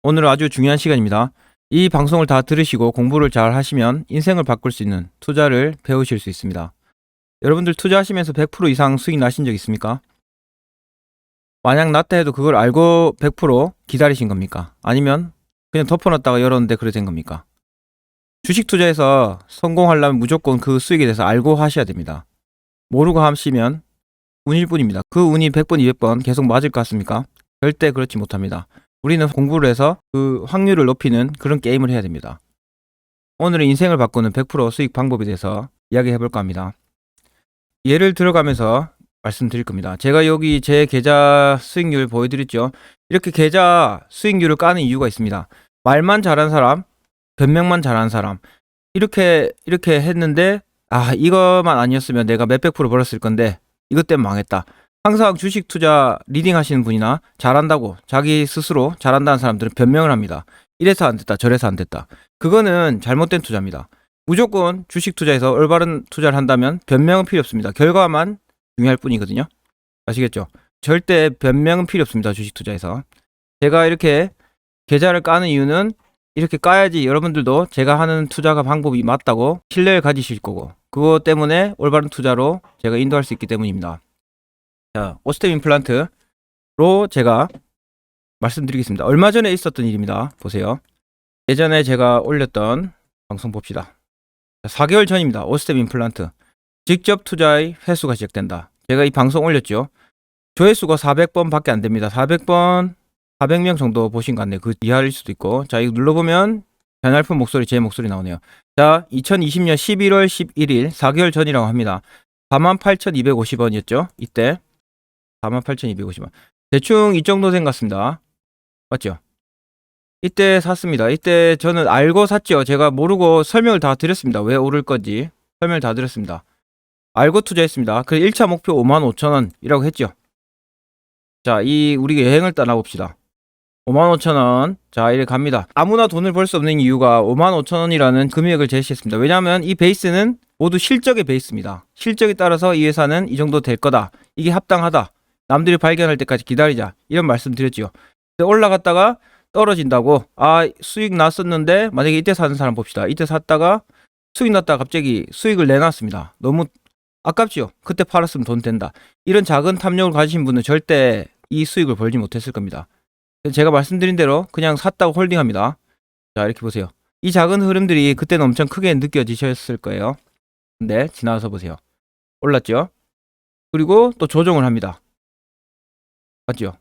오늘은 아주 중요한 시간입니다. 이 방송을 다 들으시고 공부를 잘 하시면 인생을 바꿀 수 있는 투자를 배우실 수 있습니다. 여러분들 투자하시면서 100% 이상 수익 나신 적 있습니까? 만약 났다 해도 그걸 알고 100% 기다리신 겁니까? 아니면 그냥 덮어놨다가 열었는데 그래 된 겁니까? 주식 투자에서 성공하려면 무조건 그 수익에 대해서 알고 하셔야 됩니다. 모르고 하시면 운일 뿐입니다. 그 운이 100번, 200번 계속 맞을 것 같습니까? 절대 그렇지 못합니다. 우리는 공부를 해서 그 확률을 높이는 그런 게임을 해야 됩니다. 오늘은 인생을 바꾸는 100% 수익 방법에 대해서 이야기해 볼까 합니다. 예를 들어가면서 말씀드릴 겁니다. 제가 여기 제 계좌 수익률 보여드렸죠. 이렇게 계좌 수익률을 까는 이유가 있습니다. 말만 잘한 사람, 변명만 잘한 사람, 이렇게 했는데 이것만 아니었으면 내가 몇백 프로 벌었을 건데 이것 때문에 망했다. 항상 주식 투자 리딩 하시는 분이나 잘한다고 자기 스스로 잘한다는 사람들은 변명을 합니다. 이래서 안 됐다, 저래서 안 됐다. 그거는 잘못된 투자입니다. 무조건 주식 투자에서 올바른 투자를 한다면 변명은 필요 없습니다. 결과만 중요할 뿐이거든요. 아시겠죠? 절대 변명은 필요 없습니다. 주식 투자에서. 제가 이렇게 계좌를 까는 이유는 이렇게 까야지 여러분들도 제가 하는 투자가 방법이 맞다고 신뢰를 가지실 거고, 그것 때문에 올바른 투자로 제가 인도할 수 있기 때문입니다. 자, 오스템 임플란트로 제가 말씀드리겠습니다. 얼마 전에 있었던 일입니다. 보세요. 예전에 제가 올렸던 방송 봅시다. 4개월 전입니다. 오스템 임플란트 직접 투자의 횟수가 시작된다. 제가 이 방송 올렸죠. 조회수가 400번 밖에 안 됩니다. 400번 400명 정도 보신 것 같네요. 그 이하일 수도 있고. 자, 이거 눌러보면 변할픈 목소리, 제 목소리 나오네요. 자, 2020년 11월 11일 4개월 전이라고 합니다. 48,250원이었죠. 이때 48,250원. 대충 이 정도 된 것 같습니다. 맞죠? 이때 샀습니다. 이때 저는 알고 샀죠. 제가 모르고 설명을 다 드렸습니다. 왜 오를 건지 설명을 다 드렸습니다. 알고 투자했습니다. 그 1차 목표 55,000원이라고 했죠. 자, 우리 여행을 떠나봅시다. 55,000원. 자, 이렇게 갑니다. 아무나 돈을 벌 수 없는 이유가 55,000원이라는 금액을 제시했습니다. 왜냐하면 이 베이스는 모두 실적의 베이스입니다. 실적에 따라서 이 회사는 이 정도 될 거다. 이게 합당하다. 남들이 발견할 때까지 기다리자. 이런 말씀 드렸죠. 올라갔다가 떨어진다고 수익 났었는데, 만약에 이때 사는 사람 봅시다. 이때 샀다가 수익 났다가 갑자기 수익을 내놨습니다. 너무 아깝죠. 그때 팔았으면 돈 된다. 이런 작은 탐욕을 가지신 분은 절대 이 수익을 벌지 못했을 겁니다. 제가 말씀드린 대로 그냥 샀다고 홀딩합니다. 자, 이렇게 보세요. 이 작은 흐름들이 그때는 엄청 크게 느껴지셨을 거예요. 근데 지나서 보세요. 올랐죠? 그리고 또 조정을 합니다. 맞죠?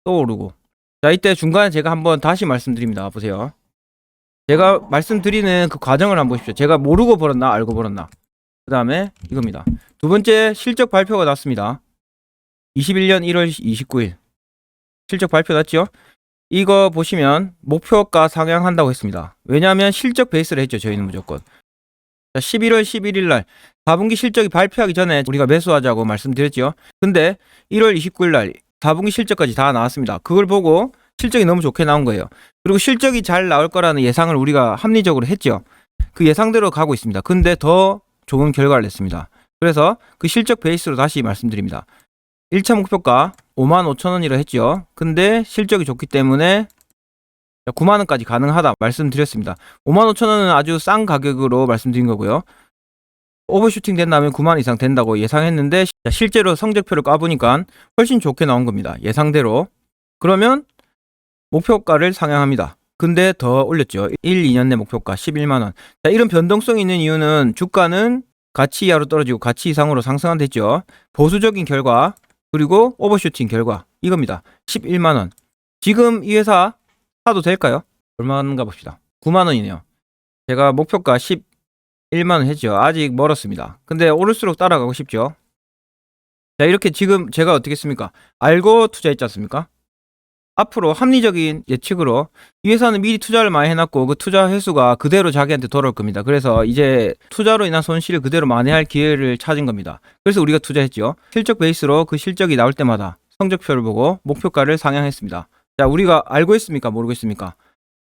또 오르고. 자, 이때 중간에 제가 한번 다시 말씀드립니다. 보세요. 제가 말씀드리는 그 과정을 한번 보십시오. 제가 모르고 벌었나 알고 벌었나. 그 다음에 이겁니다. 두 번째 실적 발표가 났습니다. 21년 1월 29일 실적 발표 났죠? 이거 보시면 목표가 상향한다고 했습니다. 왜냐하면 실적 베이스를 했죠. 저희는 무조건. 자, 11월 11일 날 4분기 실적이 발표하기 전에 우리가 매수하자고 말씀드렸죠. 근데 1월 29일 날 4분기 실적까지 다 나왔습니다. 그걸 보고 실적이 너무 좋게 나온 거예요. 그리고 실적이 잘 나올 거라는 예상을 우리가 합리적으로 했죠. 그 예상대로 가고 있습니다. 근데 더 좋은 결과를 냈습니다. 그래서 그 실적 베이스로 다시 말씀드립니다. 1차 목표가 55,000원이라 했죠. 근데 실적이 좋기 때문에 90,000원까지 가능하다 말씀드렸습니다. 55,000원은 아주 싼 가격으로 말씀드린 거고요. 오버슈팅 된다면 90,000원 이상 된다고 예상했는데 실제로 성적표를 까보니까 훨씬 좋게 나온 겁니다. 예상대로. 그러면 목표가를 상향합니다. 근데 더 올렸죠. 1, 2년 내 목표가 110,000원. 자, 이런 변동성이 있는 이유는 주가는 가치 이하로 떨어지고 가치 이상으로 상승한다 했죠. 보수적인 결과 그리고 오버슈팅 결과 이겁니다. 110,000원. 지금 이 회사 사도 될까요? 얼마인가 봅시다. 90,000원이네요. 제가 목표가 11,000원 했죠. 아직 멀었습니다. 근데 오를수록 따라가고 싶죠. 자, 이렇게 지금 제가 어떻게 했습니까? 알고 투자했지 않습니까? 앞으로 합리적인 예측으로 이 회사는 미리 투자를 많이 해놨고 그 투자 횟수가 그대로 자기한테 돌아올 겁니다. 그래서 이제 투자로 인한 손실을 그대로 만회할 기회를 찾은 겁니다. 그래서 우리가 투자했죠. 실적 베이스로 그 실적이 나올 때마다 성적표를 보고 목표가를 상향했습니다. 자, 우리가 알고 있습니까? 모르고 있습니까?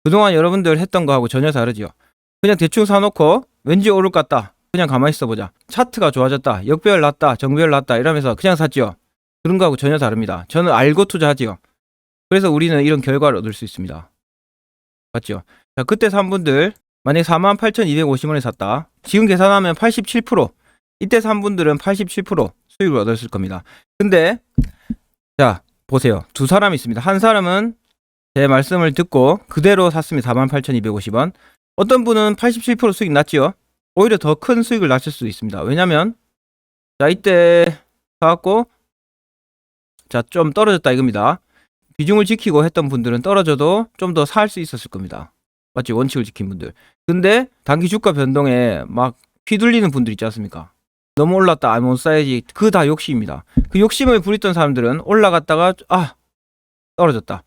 그동안 여러분들 했던 거하고 전혀 다르죠. 그냥 대충 사놓고 왠지 오를 것 같다. 그냥 가만히 있어보자. 차트가 좋아졌다. 역배열 났다. 정배열 났다. 이러면서 그냥 샀죠. 그런 거하고 전혀 다릅니다. 저는 알고 투자하지요. 그래서 우리는 이런 결과를 얻을 수 있습니다. 맞죠? 자, 그때 산 분들 만약에 48,250원에 샀다. 지금 계산하면 87%. 이때 산 분들은 87% 수익을 얻었을 겁니다. 근데 자, 보세요. 두 사람이 있습니다. 한 사람은 제 말씀을 듣고 그대로 샀습니다. 48,250원. 어떤 분은 87% 수익 났지요. 오히려 더 큰 수익을 났을 수도 있습니다. 왜냐면 자, 이때 사갖고 자, 좀 떨어졌다 이겁니다. 비중을 지키고 했던 분들은 떨어져도 좀 더 살 수 있었을 겁니다. 맞지? 원칙을 지킨 분들. 근데 단기 주가 변동에 막 휘둘리는 분들 있지 않습니까? 너무 올랐다, 못 사야지. 그 다 욕심입니다. 그 욕심을 부렸던 사람들은 올라갔다가 떨어졌다.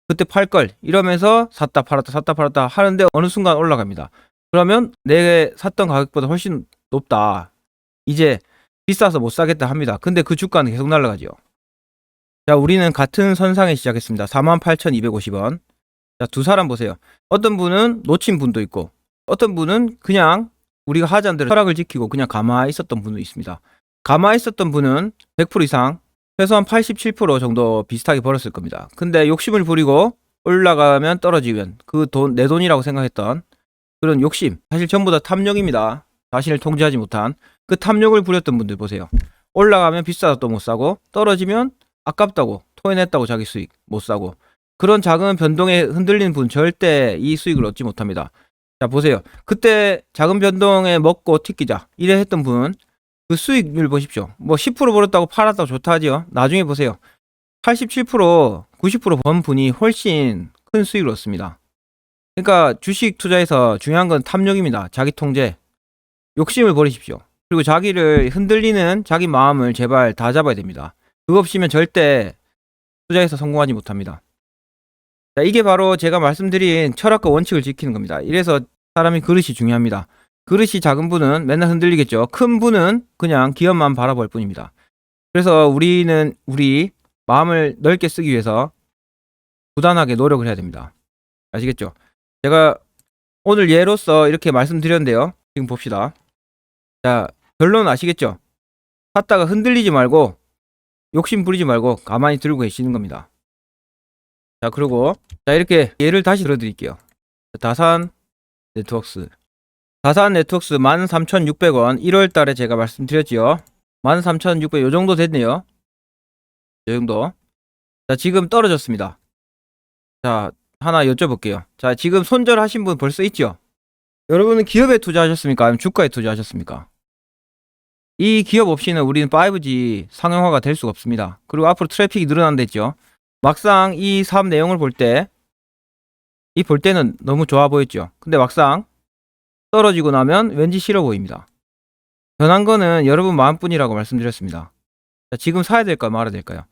그때 팔걸 이러면서 샀다 팔았다 하는데 어느 순간 올라갑니다. 그러면 내 샀던 가격보다 훨씬 높다. 이제 비싸서 못 사겠다 합니다. 근데 그 주가는 계속 날아가죠. 자, 우리는 같은 선상에 시작했습니다. 48,250원. 자, 두 사람 보세요. 어떤 분은 놓친 분도 있고 어떤 분은 그냥 우리가 하자는 대로 철학을 지키고 그냥 가만히 있었던 분도 있습니다. 가만히 있었던 분은 100% 이상 최소한 87% 정도 비슷하게 벌었을 겁니다. 근데 욕심을 부리고 올라가면 떨어지면 그 돈, 내 돈이라고 생각했던 그런 욕심, 사실 전부 다 탐욕입니다. 자신을 통제하지 못한 그 탐욕을 부렸던 분들 보세요. 올라가면 비싸다 또 못 사고 떨어지면 아깝다고 토해냈다고 자기 수익 못 사고 그런 작은 변동에 흔들리는 분 절대 이 수익을 얻지 못합니다. 자, 보세요. 그때 작은 변동에 먹고 튀기자 이래 했던 분 그 수익률 보십시오. 뭐 10% 벌었다고 팔았다고 좋다 하지요. 나중에 보세요. 87%, 90%번 분이 훨씬 큰 수익을 얻습니다. 그러니까 주식 투자에서 중요한 건 탐욕입니다. 자기 통제. 욕심을 버리십시오. 그리고 자기를 흔들리는 자기 마음을 제발 다 잡아야 됩니다. 그거 없이면 절대 투자에서 성공하지 못합니다. 자, 이게 바로 제가 말씀드린 철학과 원칙을 지키는 겁니다. 이래서 사람이 그릇이 중요합니다. 그릇이 작은 분은 맨날 흔들리겠죠. 큰 분은 그냥 기업만 바라볼 뿐입니다. 그래서 우리는 우리 마음을 넓게 쓰기 위해서 부단하게 노력을 해야 됩니다. 아시겠죠? 제가 오늘 예로서 이렇게 말씀드렸는데요. 지금 봅시다. 자, 결론 아시겠죠? 샀다가 흔들리지 말고 욕심 부리지 말고 가만히 들고 계시는 겁니다. 자, 그리고 자, 이렇게 예를 다시 들어드릴게요. 다산 네트워크스 13,600원 1월 달에 제가 말씀드렸지요. 13,600 요 정도 됐네요. 요 정도. 자, 지금 떨어졌습니다. 자, 하나 여쭤볼게요. 자, 지금 손절하신 분 벌써 있죠? 여러분은 기업에 투자하셨습니까? 아니면 주가에 투자하셨습니까? 이 기업 없이는 우리는 5G 상용화가 될 수가 없습니다. 그리고 앞으로 트래픽이 늘어난다 했죠. 막상 이 사업 내용을 볼 때는 너무 좋아 보였죠. 근데 막상 떨어지고 나면 왠지 싫어 보입니다. 변한 거는 여러분 마음뿐이라고 말씀드렸습니다. 자, 지금 사야 될까요? 말아야 될까요?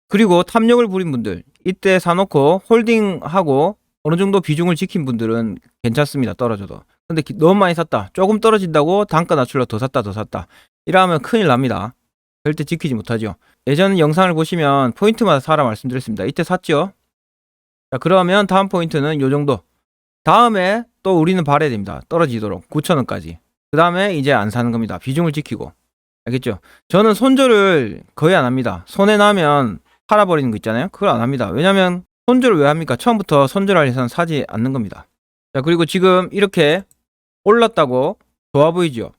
그리고 탐욕을 부린 분들, 이때 사놓고 홀딩하고 어느 정도 비중을 지킨 분들은 괜찮습니다. 떨어져도. 근데 너무 많이 샀다. 조금 떨어진다고 단가 낮추려 더 샀다. 이러면 큰일 납니다. 절대 지키지 못하죠. 예전 영상을 보시면 포인트마다 사라 말씀드렸습니다. 이때 샀죠? 자, 그러면 다음 포인트는 요 정도. 다음에 또 우리는 바라야 됩니다. 떨어지도록 9,000원까지. 그 다음에 이제 안 사는 겁니다. 비중을 지키고. 알겠죠? 저는 손절을 거의 안 합니다. 손해 나면 팔아버리는 거 있잖아요. 그걸 안 합니다. 왜냐면 손절을 왜 합니까? 처음부터 손절할 예산 사지 않는 겁니다. 자, 그리고 지금 이렇게 올랐다고 좋아 보이죠?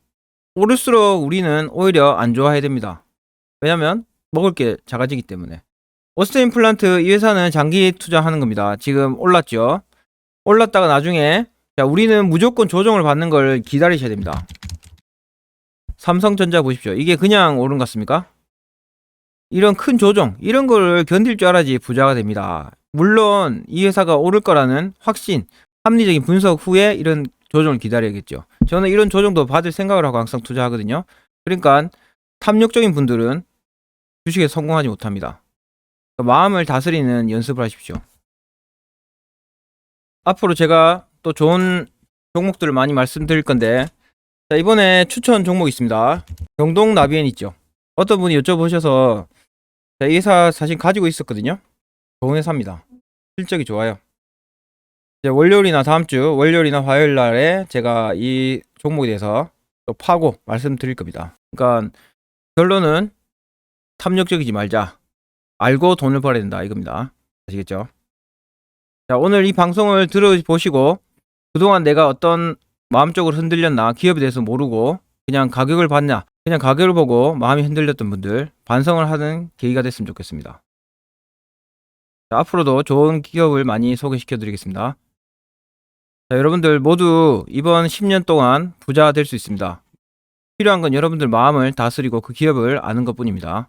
오를수록 우리는 오히려 안 좋아해야 됩니다. 왜냐면 먹을 게 작아지기 때문에. 오스트 임플란트 이 회사는 장기 투자하는 겁니다. 지금 올랐죠? 올랐다가 나중에 자, 우리는 무조건 조정을 받는 걸 기다리셔야 됩니다. 삼성전자 보십시오. 이게 그냥 오른 것 같습니까? 이런 큰 조정, 이런 걸 견딜 줄 알아야지 부자가 됩니다. 물론 이 회사가 오를 거라는 확신, 합리적인 분석 후에 이런 조정을 기다려야겠죠. 저는 이런 조정도 받을 생각을 하고 항상 투자하거든요. 그러니까 탐욕적인 분들은 주식에 성공하지 못합니다. 마음을 다스리는 연습을 하십시오. 앞으로 제가 또 좋은 종목들을 많이 말씀드릴 건데, 자, 이번에 추천 종목 있습니다. 경동나비엔 있죠. 어떤 분이 여쭤보셔서 자, 이 회사 사실 가지고 있었거든요. 좋은 회사입니다. 실적이 좋아요. 이제 월요일이나 다음 주 월요일이나 화요일 날에 제가 이 종목에 대해서 또 파고 말씀드릴 겁니다. 그러니까 결론은 탐욕적이지 말자. 알고 돈을 벌어야 된다 이겁니다. 아시겠죠? 자, 오늘 이 방송을 들어보시고 그동안 내가 어떤 마음적으로 흔들렸나, 기업에 대해서 모르고 그냥 가격을 봤냐, 그냥 가격을 보고 마음이 흔들렸던 분들 반성을 하는 계기가 됐으면 좋겠습니다. 자, 앞으로도 좋은 기업을 많이 소개시켜 드리겠습니다. 자, 여러분들 모두 이번 10년 동안 부자가 될 수 있습니다. 필요한 건 여러분들 마음을 다스리고 그 기업을 아는 것 뿐입니다.